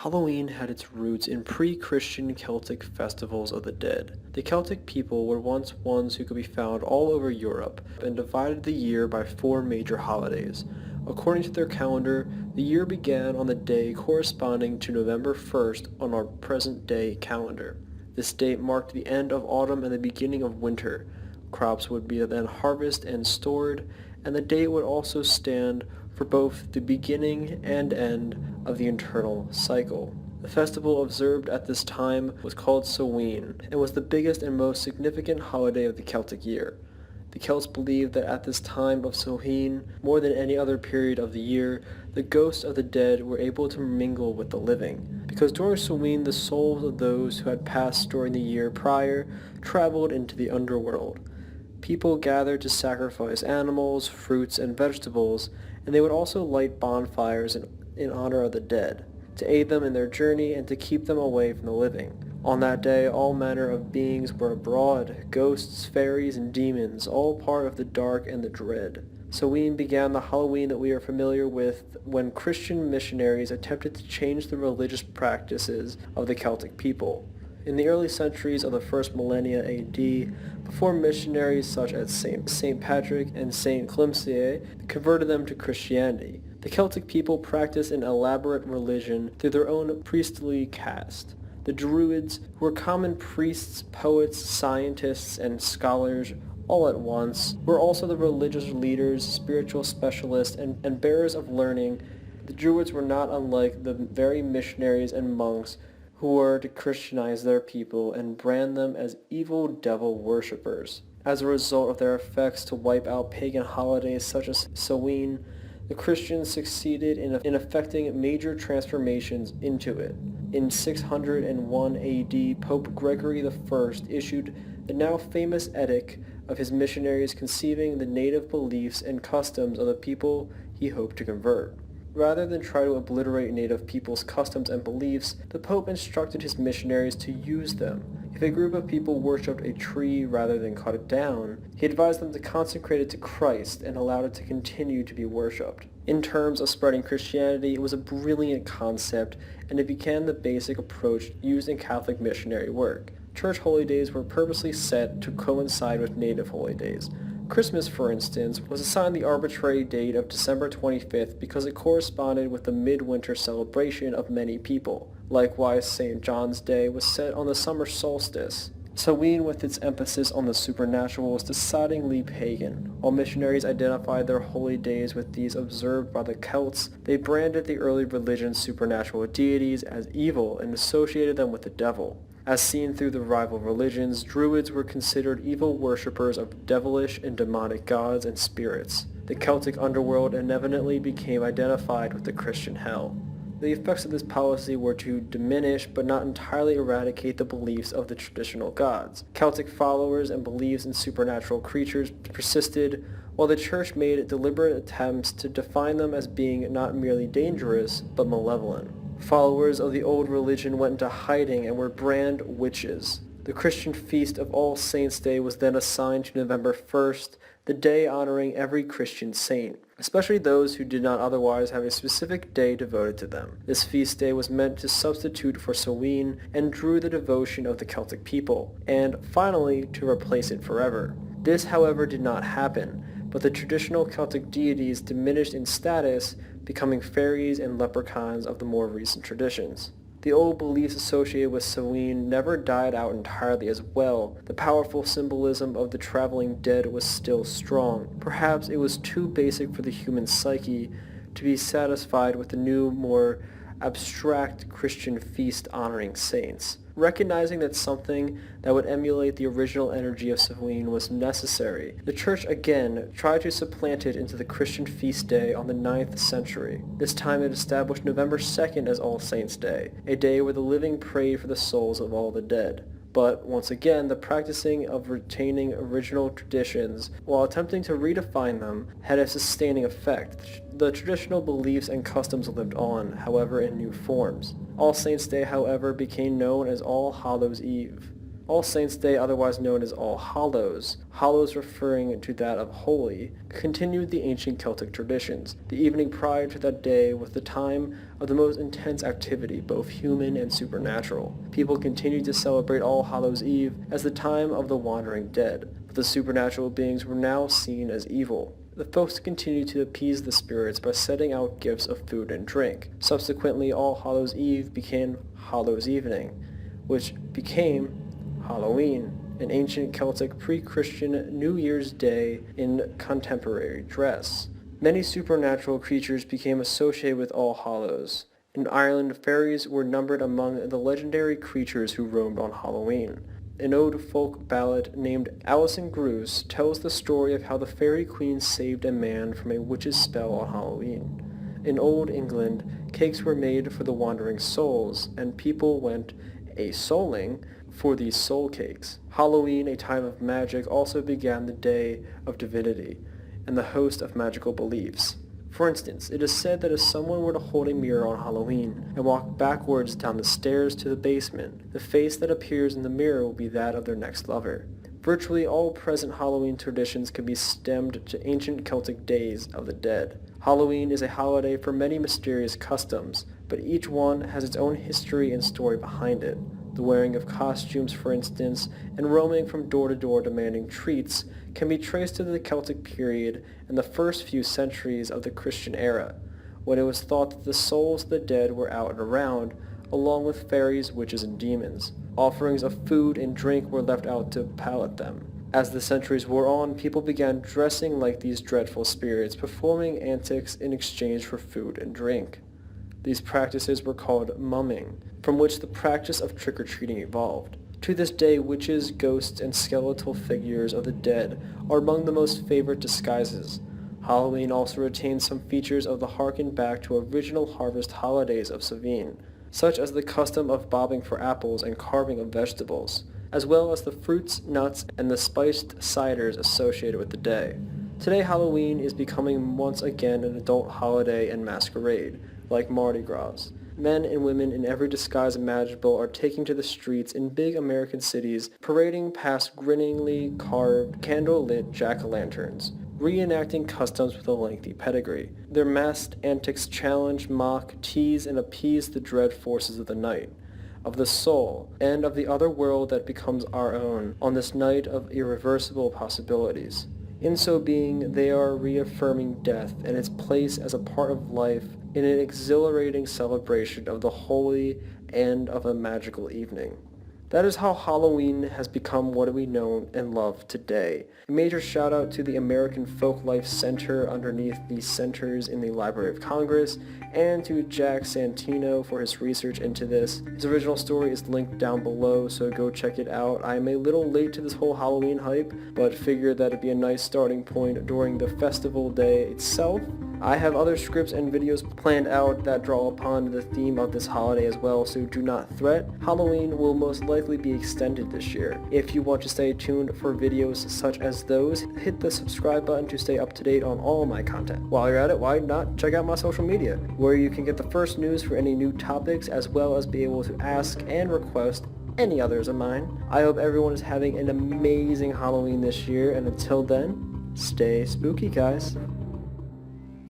Halloween had its roots in pre-Christian Celtic festivals of the dead. The Celtic people were once ones who could be found all over Europe and divided the year by four major holidays. According to their calendar, the year began on the day corresponding to November 1st on our present-day calendar. This date marked the end of autumn and the beginning of winter. Crops would be then harvested and stored, and the date would also stand for both the beginning and end of the internal cycle. The festival observed at this time was called Samhain and was the biggest and most significant holiday of the Celtic year. The Celts believed that at this time of Samhain, more than any other period of the year, the ghosts of the dead were able to mingle with the living. Because during Samhain the souls of those who had passed during the year prior traveled into the underworld. People gathered to sacrifice animals, fruits, and vegetables, and they would also light bonfires in honor of the dead, to aid them in their journey and to keep them away from the living. On that day, all manner of beings were abroad, ghosts, fairies, and demons, all part of the dark and the dread. Samhain began the Halloween that we are familiar with when Christian missionaries attempted to change the religious practices of the Celtic people. In the early centuries of the first millennia AD, before missionaries such as St. Patrick and St. Clemcie converted them to Christianity, the Celtic people practiced an elaborate religion through their own priestly caste. The Druids, who were common priests, poets, scientists, and scholars all at once, were also the religious leaders, spiritual specialists, and bearers of learning. The Druids were not unlike the very missionaries and monks who were to Christianize their people and brand them as evil devil worshippers. As a result of their efforts to wipe out pagan holidays such as Samhain, the Christians succeeded in effecting major transformations into it. In 601 AD, Pope Gregory I issued the now famous edict of his missionaries conceiving the native beliefs and customs of the people he hoped to convert. Rather than try to obliterate native people's customs and beliefs, the Pope instructed his missionaries to use them. If a group of people worshipped a tree rather than cut it down, he advised them to consecrate it to Christ and allowed it to continue to be worshipped. In terms of spreading Christianity, it was a brilliant concept, and it became the basic approach used in Catholic missionary work. Church holy days were purposely set to coincide with native holy days. Christmas, for instance, was assigned the arbitrary date of December 25th because it corresponded with the midwinter celebration of many people. Likewise, St. John's Day was set on the summer solstice. Samhain, with its emphasis on the supernatural, was decidedly pagan. While missionaries identified their holy days with these observed by the Celts, they branded the early religion's supernatural deities as evil and associated them with the devil. As seen through the rival religions, Druids were considered evil worshippers of devilish and demonic gods and spirits. The Celtic underworld inevitably became identified with the Christian hell. The effects of this policy were to diminish but not entirely eradicate the beliefs of the traditional gods. Celtic followers and beliefs in supernatural creatures persisted, while the Church made deliberate attempts to define them as being not merely dangerous, but malevolent. Followers of the old religion went into hiding and were branded witches. The Christian feast of All Saints' Day was then assigned to November 1st, the day honoring every Christian saint, especially those who did not otherwise have a specific day devoted to them. This feast day was meant to substitute for Samhain and drew the devotion of the Celtic people, and finally to replace it forever. This, however, did not happen, but the traditional Celtic deities diminished in status, becoming fairies and leprechauns of the more recent traditions. The old beliefs associated with Samhain never died out entirely as well. The powerful symbolism of the traveling dead was still strong. Perhaps it was too basic for the human psyche to be satisfied with the new, more abstract Christian feast honoring saints. Recognizing that something that would emulate the original energy of Samhain was necessary, the Church again tried to supplant it into the Christian feast day on the 9th century. This time it established November 2nd as All Saints' Day, a day where the living prayed for the souls of all the dead. But once again, the practicing of retaining original traditions while attempting to redefine them had a sustaining effect. The traditional beliefs and customs lived on, however, in new forms. All Saints' Day, however, became known as All Hallows' Eve. All Saints' Day, otherwise known as All Hallows, Hallows referring to that of holy, continued the ancient Celtic traditions. The evening prior to that day was the time of the most intense activity, both human and supernatural. People continued to celebrate All Hallows' Eve as the time of the wandering dead, but the supernatural beings were now seen as evil. The folks continued to appease the spirits by setting out gifts of food and drink. Subsequently, All Hallows' Eve became Hallows' Evening, which became Halloween, an ancient Celtic pre-Christian New Year's Day in contemporary dress. Many supernatural creatures became associated with All Hallows. In Ireland, fairies were numbered among the legendary creatures who roamed on Halloween. An old folk ballad named Alison Groose tells the story of how the fairy queen saved a man from a witch's spell on Halloween. In Old England, cakes were made for the wandering souls, and people went a-souling for these soul cakes. Halloween, a time of magic, also began the day of divinity and the host of magical beliefs. For instance, it is said that if someone were to hold a mirror on Halloween and walk backwards down the stairs to the basement, the face that appears in the mirror will be that of their next lover. Virtually all present Halloween traditions can be stemmed to ancient Celtic days of the dead. Halloween is a holiday for many mysterious customs, but each one has its own history and story behind it. The wearing of costumes, for instance, and roaming from door to door demanding treats can be traced to the Celtic period and the first few centuries of the Christian era, when it was thought that the souls of the dead were out and around, along with fairies, witches, and demons. Offerings of food and drink were left out to palate them. As the centuries wore on, people began dressing like these dreadful spirits, performing antics in exchange for food and drink. These practices were called mumming, from which the practice of trick-or-treating evolved. To this day, witches, ghosts, and skeletal figures of the dead are among the most favorite disguises. Halloween also retains some features of the harken back to original harvest holidays of Samhain, such as the custom of bobbing for apples and carving of vegetables, as well as the fruits, nuts, and the spiced ciders associated with the day. Today, Halloween is becoming once again an adult holiday and masquerade, like Mardi Gras. Men and women in every disguise imaginable are taking to the streets in big American cities, parading past grinningly carved, candle-lit jack-o'-lanterns, reenacting customs with a lengthy pedigree. Their masked antics challenge, mock, tease, and appease the dread forces of the night, of the soul, and of the other world that becomes our own on this night of irreversible possibilities. In so being, they are reaffirming death and its place as a part of life in an exhilarating celebration of the holy and of a magical evening. That is how Halloween has become what we know and love today. A major shout out to the American Folklife Center underneath the centers in the Library of Congress, and to Jack Santino for his research into this. His original story is linked down below, so go check it out. I am a little late to this whole Halloween hype, but figured that it'd be a nice starting point during the festival day itself. I have other scripts and videos planned out that draw upon the theme of this holiday as well, so do not fret. Halloween will most likely be extended this year. If you want to stay tuned for videos such as those, hit the subscribe button to stay up to date on all my content. While you're at it, why not check out my social media, where you can get the first news for any new topics, as well as be able to ask and request any others of mine. I hope everyone is having an amazing Halloween this year, and until then, stay spooky, guys.